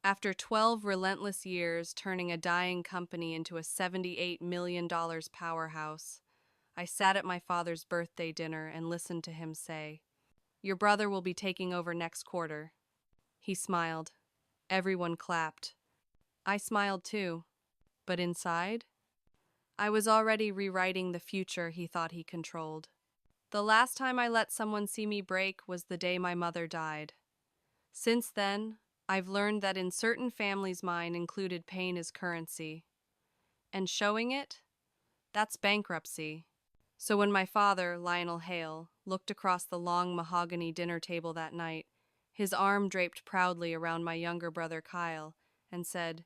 After 12 relentless years turning a dying company into a $78 million powerhouse, I sat at my father's birthday dinner and listened to him say, "Your brother will be taking over next quarter." He smiled. Everyone clapped. I smiled too. But inside, I was already rewriting the future he thought he controlled. The last time I let someone see me break was the day my mother died. Since then, I've learned that in certain families mine included pain as currency. And showing it? That's bankruptcy. So when my father, Lionel Hale, looked across the long mahogany dinner table that night, his arm draped proudly around my younger brother Kyle, and said,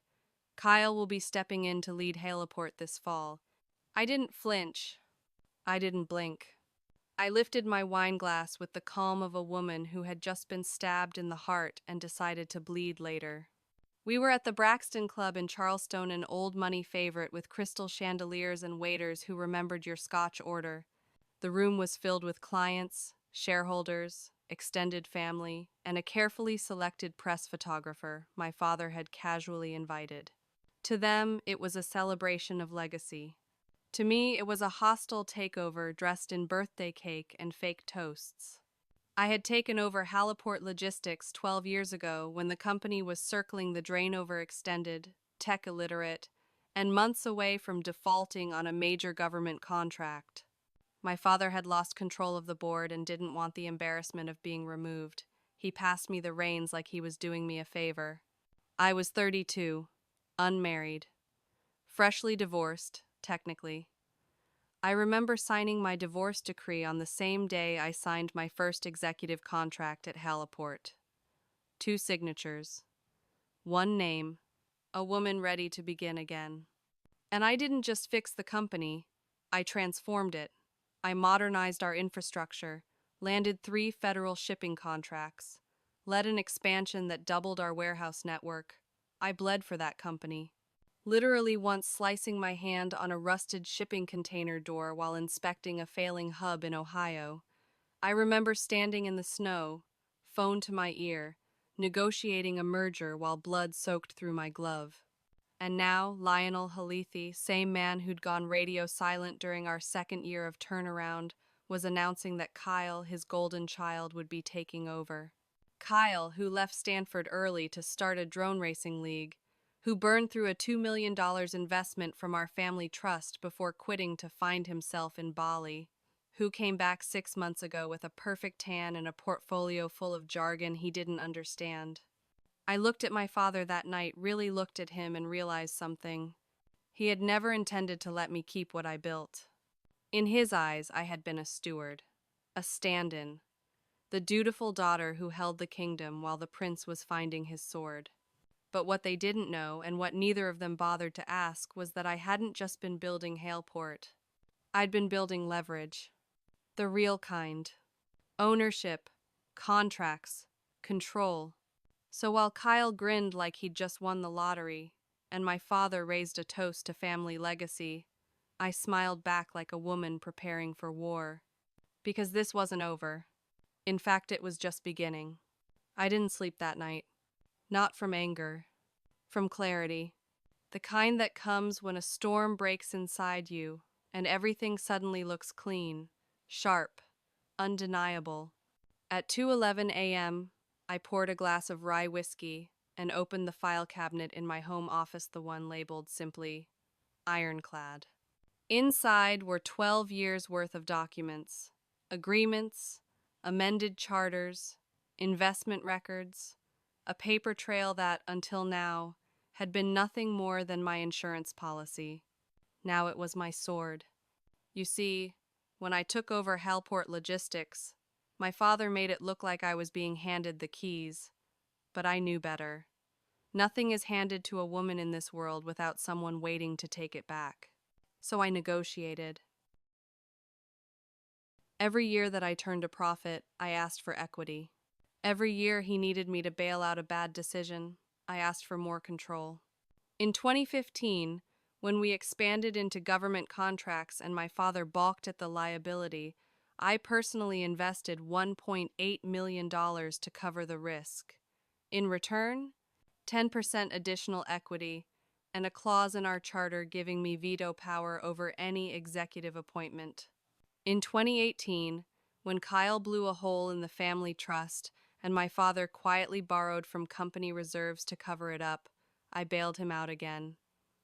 "Kyle will be stepping in to lead Haleport this fall," I didn't flinch. I didn't blink. I lifted my wine glass with the calm of a woman who had just been stabbed in the heart and decided to bleed later. We were at the Braxton Club in Charleston, an old money favorite with crystal chandeliers and waiters who remembered your Scotch order. The room was filled with clients, shareholders, extended family, and a carefully selected press photographer my father had casually invited. To them, it was a celebration of legacy. To me, it was a hostile takeover dressed in birthday cake and fake toasts. I had taken over Haleport Logistics 12 years ago when the company was circling the drain-over extended, tech-illiterate, and months away from defaulting on a major government contract. My father had lost control of the board and didn't want the embarrassment of being removed. He passed me the reins like he was doing me a favor. I was 32, unmarried, freshly divorced, technically. I remember signing my divorce decree on the same day I signed my first executive contract at Haleport. 2 signatures. One name, a woman ready to begin again. And I didn't just fix the company, I transformed it. I modernized our infrastructure, landed 3 federal shipping contracts, led an expansion that doubled our warehouse network. I bled for that company. Literally once slicing my hand on a rusted shipping container door while inspecting a failing hub in Ohio. I remember standing in the snow, phone to my ear, negotiating a merger while blood soaked through my glove. And now, Lionel Halethi, same man who'd gone radio silent during our second year of turnaround, was announcing that Kyle, his golden child, would be taking over. Kyle, who left Stanford early to start a drone racing league, who burned through a $2 million investment from our family trust before quitting to find himself in Bali, who came back 6 months ago with a perfect tan and a portfolio full of jargon he didn't understand. I looked at my father that night, really looked at him, and realized something. He had never intended to let me keep what I built. In his eyes, I had been a steward, a stand-in, the dutiful daughter who held the kingdom while the prince was finding his sword. But what they didn't know, and what neither of them bothered to ask, was that I hadn't just been building Haleport. I'd been building leverage. The real kind. Ownership, contracts, control. So while Kyle grinned like he'd just won the lottery, and my father raised a toast to family legacy, I smiled back like a woman preparing for war. Because this wasn't over. In fact, it was just beginning. I didn't sleep that night. Not from anger. From clarity. The kind that comes when a storm breaks inside you, and everything suddenly looks clean, sharp, undeniable. At 2:11 a.m., I poured a glass of rye whiskey and opened the file cabinet in my home office, the one labeled simply Ironclad. Inside were 12 years' worth of documents, agreements, amended charters, investment records, a paper trail that, until now, had been nothing more than my insurance policy. Now it was my sword. You see, when I took over Haleport Logistics, my father made it look like I was being handed the keys. But I knew better. Nothing is handed to a woman in this world without someone waiting to take it back. So I negotiated. Every year that I turned a profit, I asked for equity. Every year he needed me to bail out a bad decision, I asked for more control. In 2015, when we expanded into government contracts and my father balked at the liability, I personally invested $1.8 million to cover the risk. In return, 10% additional equity, and a clause in our charter giving me veto power over any executive appointment. In 2018, when Kyle blew a hole in the family trust and my father quietly borrowed from company reserves to cover it up, I bailed him out again.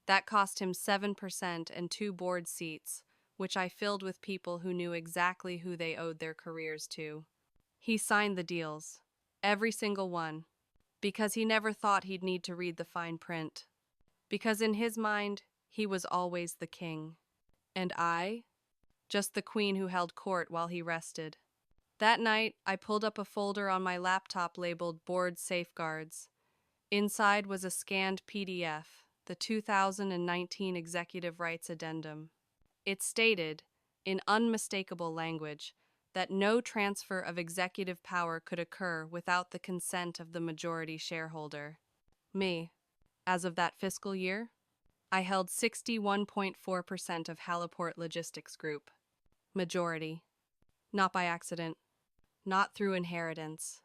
That cost him 7% and 2 board seats, which I filled with people who knew exactly who they owed their careers to. He signed the deals, every single one, because he never thought he'd need to read the fine print. Because in his mind, he was always the king. And I? Just the queen who held court while he rested. That night, I pulled up a folder on my laptop labeled Board Safeguards. Inside was a scanned PDF, the 2019 Executive Rights Addendum. It stated, in unmistakable language, that no transfer of executive power could occur without the consent of the majority shareholder. Me. As of that fiscal year, I held 61.4% of Haliport Logistics Group. Majority. Not by accident. Not through inheritance.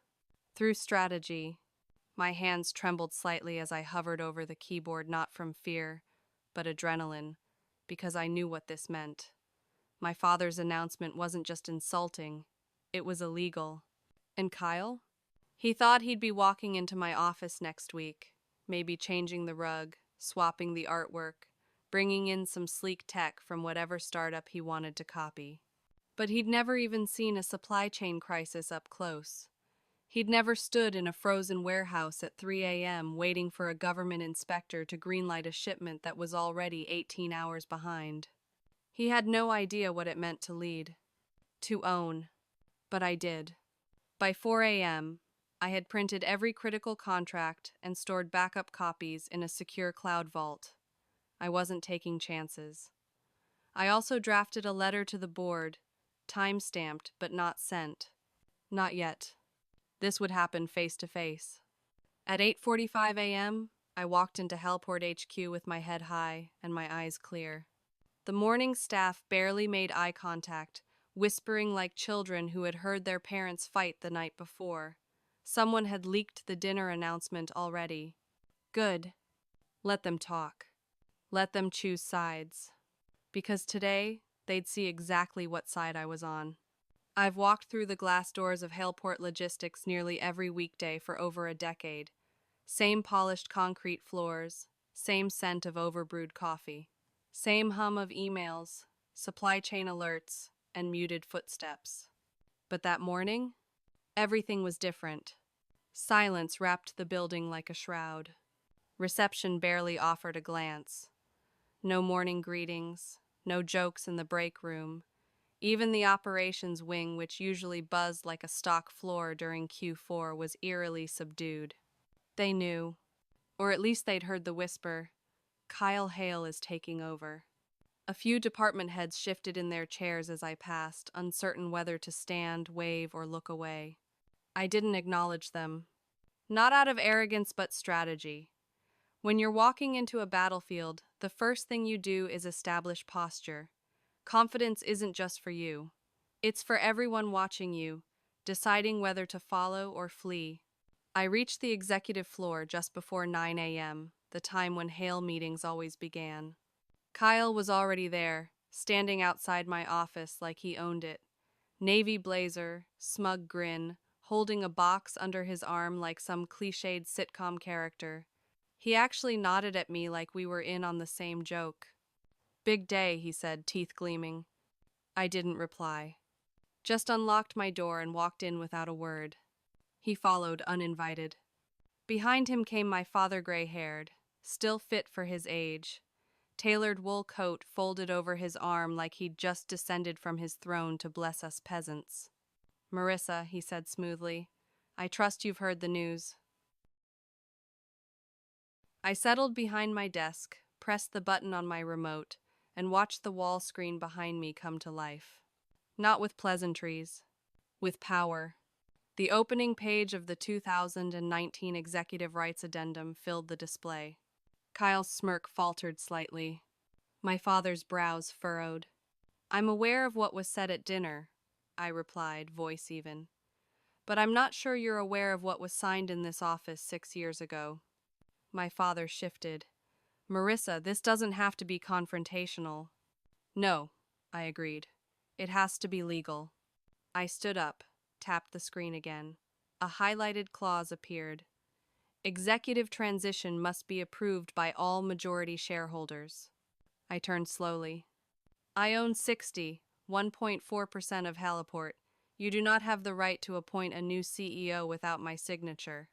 Through strategy. My hands trembled slightly as I hovered over the keyboard, not from fear, but adrenaline, because I knew what this meant. My father's announcement wasn't just insulting, it was illegal. And Kyle? He thought he'd be walking into my office next week, maybe changing the rug, swapping the artwork, bringing in some sleek tech from whatever startup he wanted to copy. But he'd never even seen a supply chain crisis up close. He'd never stood in a frozen warehouse at 3 a.m. waiting for a government inspector to greenlight a shipment that was already 18 hours behind. He had no idea what it meant to lead, to own. But I did. By 4 a.m., I had printed every critical contract and stored backup copies in a secure cloud vault. I wasn't taking chances. I also drafted a letter to the board, time-stamped but not sent. Not yet. This would happen face-to-face. At 8:45 a.m., I walked into Hellport HQ with my head high and my eyes clear. The morning staff barely made eye contact, whispering like children who had heard their parents fight the night before. Someone had leaked the dinner announcement already. Good. Let them talk. Let them choose sides. Because today, they'd see exactly what side I was on. I've walked through the glass doors of Haleport Logistics nearly every weekday for over a decade. Same polished concrete floors, same scent of overbrewed coffee, same hum of emails, supply chain alerts, and muted footsteps. But that morning, everything was different. Silence wrapped the building like a shroud. Reception barely offered a glance. No morning greetings, no jokes in the break room. Even the operations wing, which usually buzzed like a stock floor during Q4, was eerily subdued. They knew, or at least they'd heard the whisper, Kyle Hale is taking over. A few department heads shifted in their chairs as I passed, uncertain whether to stand, wave, or look away. I didn't acknowledge them. Not out of arrogance, but strategy. When you're walking into a battlefield, the first thing you do is establish posture. Confidence isn't just for you. It's for everyone watching you, deciding whether to follow or flee. I reached the executive floor just before 9 a.m., the time when Hale meetings always began. Kyle was already there, standing outside my office like he owned it. Navy blazer, smug grin, holding a box under his arm like some cliched sitcom character. He actually nodded at me like we were in on the same joke. Big day, he said, teeth gleaming. I didn't reply. Just unlocked my door and walked in without a word. He followed, uninvited. Behind him came my father, gray-haired, still fit for his age. Tailored wool coat folded over his arm like he'd just descended from his throne to bless us peasants. Marissa, he said smoothly, I trust you've heard the news. I settled behind my desk, pressed the button on my remote, and watched the wall screen behind me come to life. Not with pleasantries, with power. The opening page of the 2019 Executive Rights Addendum filled the display. Kyle's smirk faltered slightly. My father's brows furrowed. I'm aware of what was said at dinner, I replied, voice even. But I'm not sure you're aware of what was signed in this office 6 years ago. My father shifted. Marissa, this doesn't have to be confrontational. No, I agreed. It has to be legal. I stood up, tapped the screen again. A highlighted clause appeared. Executive transition must be approved by all majority shareholders. I turned slowly. I own 1.4% of Haliport. You do not have the right to appoint a new CEO without my signature.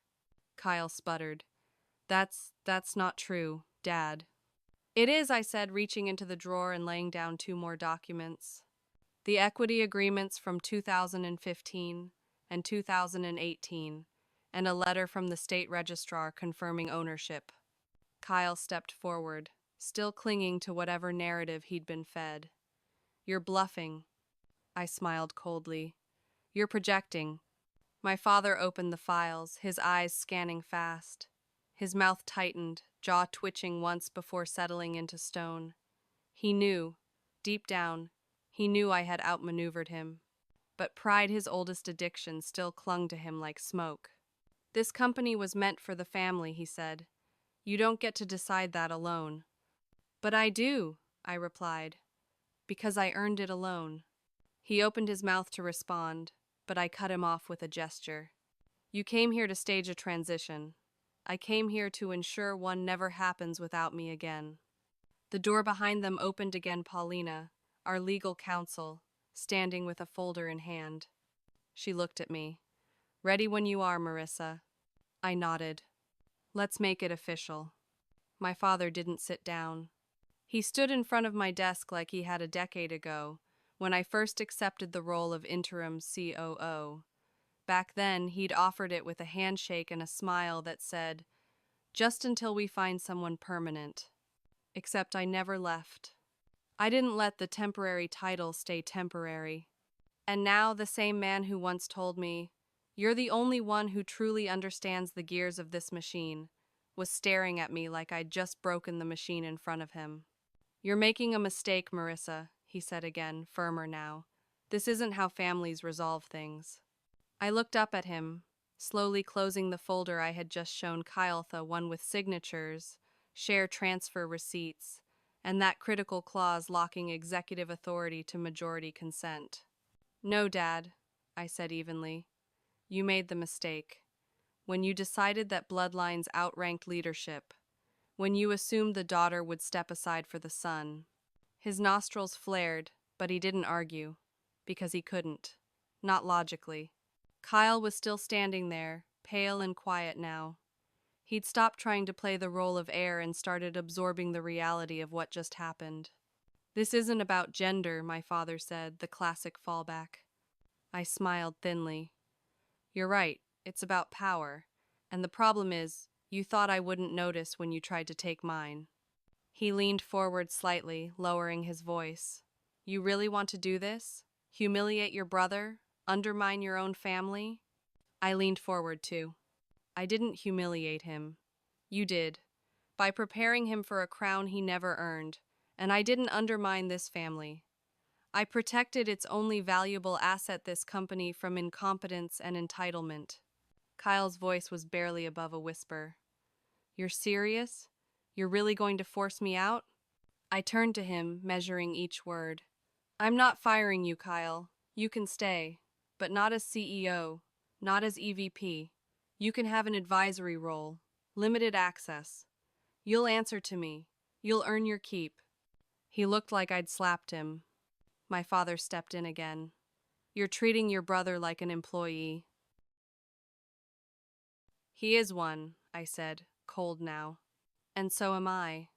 Kyle sputtered. That's not true, Dad. It is, I said, reaching into the drawer and laying down two more documents. The equity agreements from 2015 and 2018, and a letter from the state registrar confirming ownership. Kyle stepped forward, still clinging to whatever narrative he'd been fed. You're bluffing. I smiled coldly. You're projecting. My father opened the files, his eyes scanning fast. His mouth tightened, jaw twitching once before settling into stone. He knew, deep down, he knew I had outmaneuvered him. But pride, his oldest addiction, still clung to him like smoke. This company was meant for the family, he said. You don't get to decide that alone. But I do, I replied, because I earned it alone. He opened his mouth to respond, but I cut him off with a gesture. You came here to stage a transition. I came here to ensure one never happens without me again. The door behind them opened again. Paulina, our legal counsel, standing with a folder in hand. She looked at me. Ready when you are, Marissa. I nodded. Let's make it official. My father didn't sit down. He stood in front of my desk like he had a decade ago, when I first accepted the role of interim COO. Back then, he'd offered it with a handshake and a smile that said, just until we find someone permanent. Except I never left. I didn't let the temporary title stay temporary. And now the same man who once told me, you're the only one who truly understands the gears of this machine, was staring at me like I'd just broken the machine in front of him. You're making a mistake, Marissa, he said again, firmer now. This isn't how families resolve things. I looked up at him, slowly closing the folder I had just shown Kyle, the one with signatures, share transfer receipts, and that critical clause locking executive authority to majority consent. No, Dad, I said evenly. You made the mistake. When you decided that bloodlines outranked leadership, when you assumed the daughter would step aside for the son. His nostrils flared, but he didn't argue, because he couldn't. Not logically. Kyle was still standing there, pale and quiet now. He'd stopped trying to play the role of heir and started absorbing the reality of what just happened. This isn't about gender, my father said, the classic fallback. I smiled thinly. You're right, it's about power. And the problem is, you thought I wouldn't notice when you tried to take mine. He leaned forward slightly, lowering his voice. You really want to do this? Humiliate your brother? Undermine your own family? I leaned forward too. I didn't humiliate him. You did. By preparing him for a crown he never earned, and I didn't undermine this family. I protected its only valuable asset, this company, from incompetence and entitlement. Kyle's voice was barely above a whisper. You're serious? You're really going to force me out? I turned to him, measuring each word. I'm not firing you, Kyle. You can stay. But not as CEO, not as EVP. You can have an advisory role, limited access. You'll answer to me. You'll earn your keep. He looked like I'd slapped him. My father stepped in again. You're treating your brother like an employee. He is one, I said, cold now. And so am I.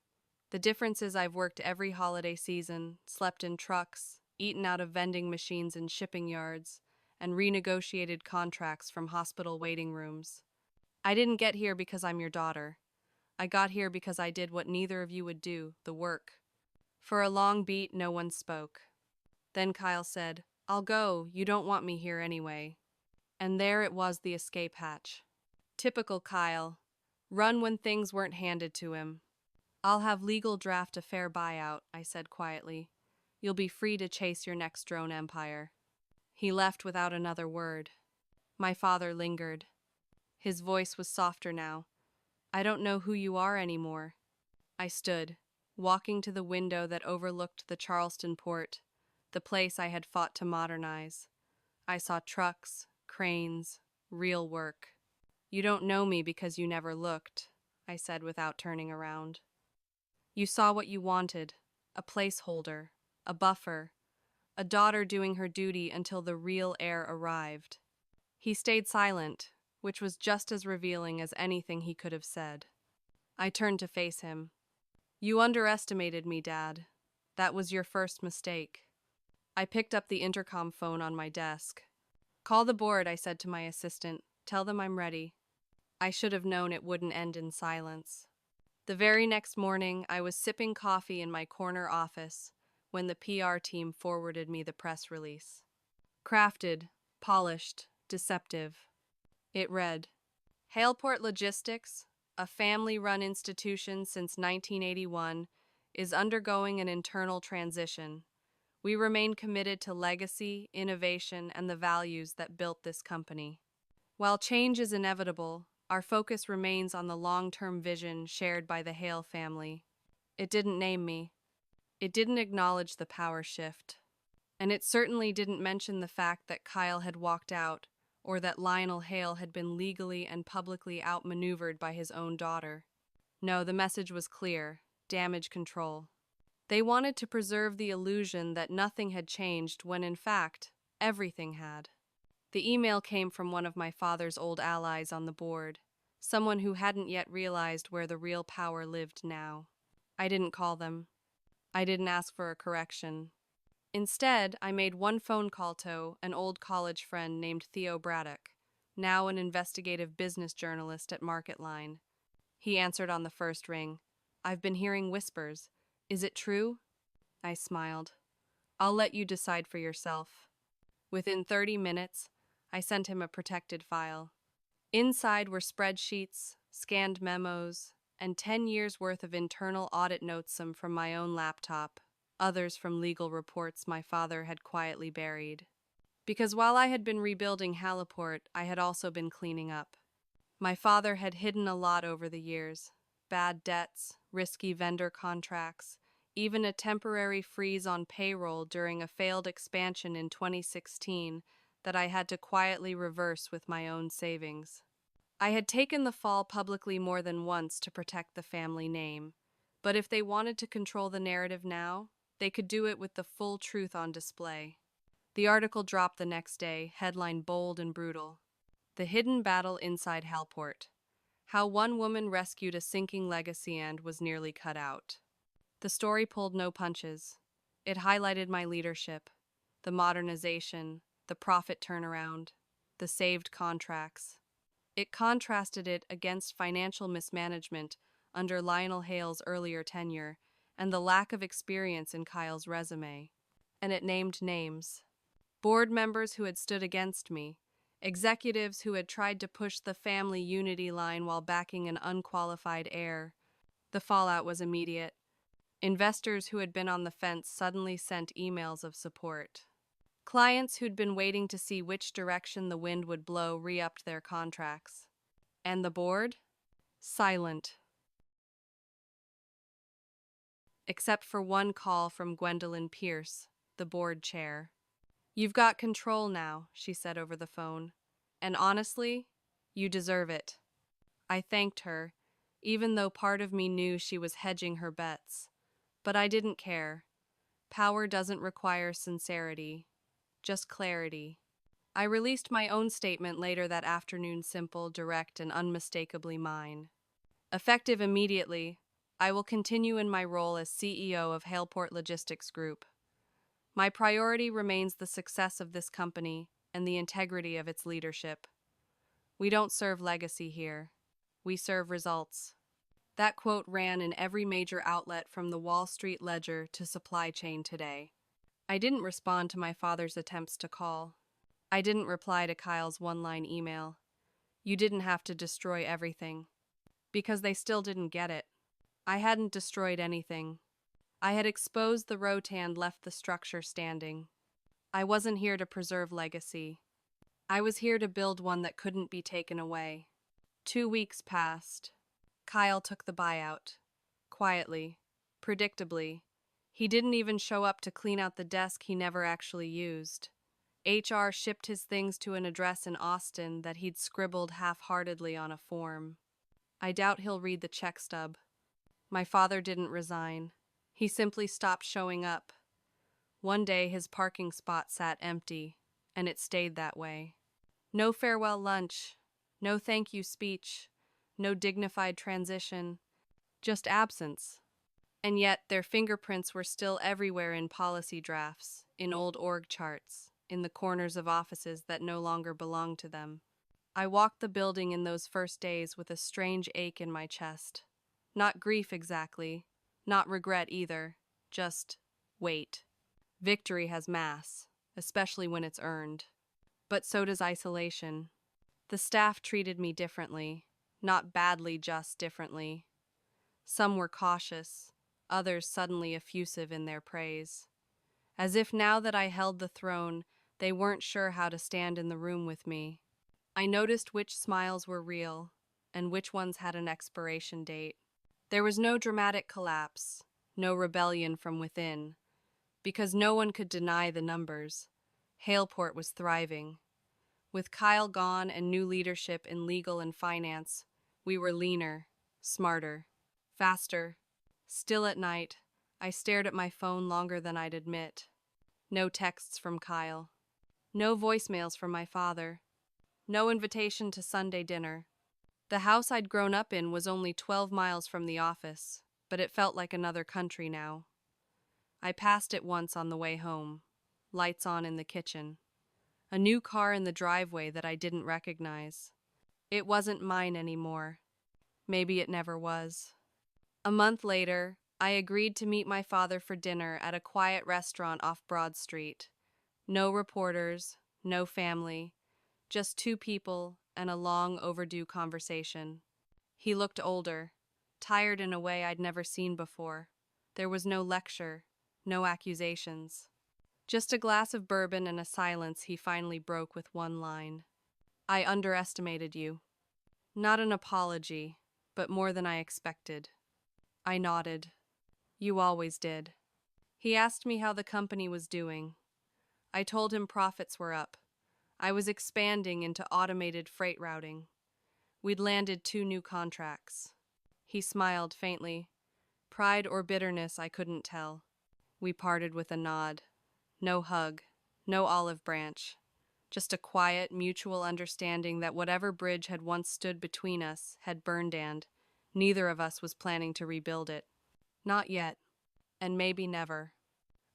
The difference is I've worked every holiday season, slept in trucks, eaten out of vending machines in shipping yards, and renegotiated contracts from hospital waiting rooms. I didn't get here because I'm your daughter. I got here because I did what neither of you would do, the work. For a long beat, no one spoke. Then Kyle said, I'll go, you don't want me here anyway. And there it was, the escape hatch. Typical Kyle. Run when things weren't handed to him. I'll have legal draft a fair buyout, I said quietly. You'll be free to chase your next drone empire. He left without another word. My father lingered. His voice was softer now. I don't know who you are anymore. I stood, walking to the window that overlooked the Charleston port, the place I had fought to modernize. I saw trucks, cranes, real work. You don't know me because you never looked, I said without turning around. You saw what you wanted, a placeholder, a buffer, a daughter doing her duty until the real heir arrived. He stayed silent, which was just as revealing as anything he could have said. I turned to face him. You underestimated me, Dad. That was your first mistake. I picked up the intercom phone on my desk. Call the board, I said to my assistant. Tell them I'm ready. I should have known it wouldn't end in silence. The very next morning, I was sipping coffee in my corner office when the PR team forwarded me the press release. Crafted, polished, deceptive. It read, Haleport Logistics, a family-run institution since 1981, is undergoing an internal transition. We remain committed to legacy, innovation, and the values that built this company. While change is inevitable, our focus remains on the long-term vision shared by the Hale family. It didn't name me. It didn't acknowledge the power shift. And it certainly didn't mention the fact that Kyle had walked out, or that Lionel Hale had been legally and publicly outmaneuvered by his own daughter. No, the message was clear: damage control. They wanted to preserve the illusion that nothing had changed when, in fact, everything had. The email came from one of my father's old allies on the board, someone who hadn't yet realized where the real power lived now. I didn't call them. I didn't ask for a correction. Instead, I made one phone call to an old college friend named Theo Braddock, now an investigative business journalist at Marketline. He answered on the first ring. I've been hearing whispers. Is it true? I smiled. I'll let you decide for yourself. Within 30 minutes, I sent him a protected file. Inside were spreadsheets, scanned memos, and 10 years' worth of internal audit notes, some from my own laptop, others from legal reports my father had quietly buried. Because while I had been rebuilding Haleport, I had also been cleaning up. My father had hidden a lot over the years: bad debts, risky vendor contracts, even a temporary freeze on payroll during a failed expansion in 2016 that I had to quietly reverse with my own savings. I had taken the fall publicly more than once to protect the family name, but if they wanted to control the narrative now, they could do it with the full truth on display. The article dropped the next day, headline bold and brutal: The Hidden Battle Inside Haleport. How one woman rescued a sinking legacy and was nearly cut out. The story pulled no punches. It highlighted my leadership, the modernization, the profit turnaround, the saved contracts. It contrasted it against financial mismanagement under Lionel Hale's earlier tenure and the lack of experience in Kyle's resume. And it named names. Board members who had stood against me, executives who had tried to push the family unity line while backing an unqualified heir. The fallout was immediate. Investors who had been on the fence suddenly sent emails of support. Clients who'd been waiting to see which direction the wind would blow re-upped their contracts. And the board? Silent. Except for one call from Gwendolyn Pierce, the board chair. You've got control now, she said over the phone. And honestly, you deserve it. I thanked her, even though part of me knew she was hedging her bets. But I didn't care. Power doesn't require sincerity, just clarity. I released my own statement later that afternoon, simple, direct, and unmistakably mine. Effective immediately, I will continue in my role as CEO of Haleport Logistics Group. My priority remains the success of this company and the integrity of its leadership. We don't serve legacy here. We serve results. That quote ran in every major outlet from the Wall Street Ledger to Supply Chain Today. I didn't respond to my father's attempts to call. I didn't reply to Kyle's one-line email. You didn't have to destroy everything. Because they still didn't get it. I hadn't destroyed anything. I had exposed the rotan, left the structure standing. I wasn't here to preserve legacy. I was here to build one that couldn't be taken away. 2 weeks passed. Kyle took the buyout. Quietly. Predictably. He didn't even show up to clean out the desk he never actually used. HR shipped his things to an address in Austin that he'd scribbled half-heartedly on a form. I doubt he'll read the check stub. My father didn't resign. He simply stopped showing up. One day his parking spot sat empty, and it stayed that way. No farewell lunch, no thank you speech, no dignified transition, just absence. And yet their fingerprints were still everywhere in policy drafts, in old org charts, in the corners of offices that no longer belonged to them. I walked the building in those first days with a strange ache in my chest. Not grief exactly, not regret either, just weight. Victory has mass, especially when it's earned. But so does isolation. The staff treated me differently, not badly, just differently. Some were cautious, others suddenly effusive in their praise. As if now that I held the throne, they weren't sure how to stand in the room with me. I noticed which smiles were real, and which ones had an expiration date. There was no dramatic collapse, no rebellion from within, because no one could deny the numbers. Haleport was thriving. With Kyle gone and new leadership in legal and finance, we were leaner, smarter, faster. Still at night, I stared at my phone longer than I'd admit. No texts from Kyle. No voicemails from my father. No invitation to Sunday dinner. The house I'd grown up in was only 12 miles from the office, but it felt like another country now. I passed it once on the way home, lights on in the kitchen. A new car in the driveway that I didn't recognize. It wasn't mine anymore. Maybe it never was. A month later, I agreed to meet my father for dinner at a quiet restaurant off Broad Street. No reporters, no family, just two people and a long overdue conversation. He looked older, tired in a way I'd never seen before. There was no lecture, no accusations. Just a glass of bourbon and a silence he finally broke with one line. I underestimated you. Not an apology, but more than I expected. I nodded. You always did. He asked me how the company was doing. I told him profits were up. I was expanding into automated freight routing. We'd landed 2 new contracts. He smiled faintly. Pride or bitterness, I couldn't tell. We parted with a nod. No hug, no olive branch. Just a quiet, mutual understanding that whatever bridge had once stood between us had burned and neither of us was planning to rebuild it. Not yet, and maybe never.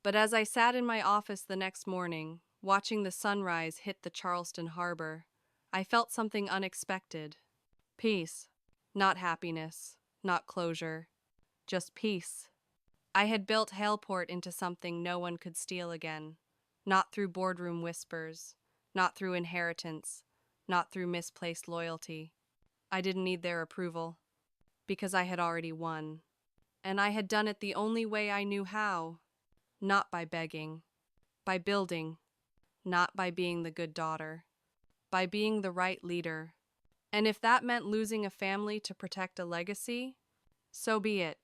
But as I sat in my office the next morning, watching the sunrise hit the Charleston harbor, I felt something unexpected. Peace. Not happiness, not closure, just peace. I had built Haleport into something no one could steal again. Not through boardroom whispers, not through inheritance, not through misplaced loyalty. I didn't need their approval, because I had already won. And I had done it the only way I knew how. Not by begging, by building, not by being the good daughter, by being the right leader. And if that meant losing a family to protect a legacy, so be it.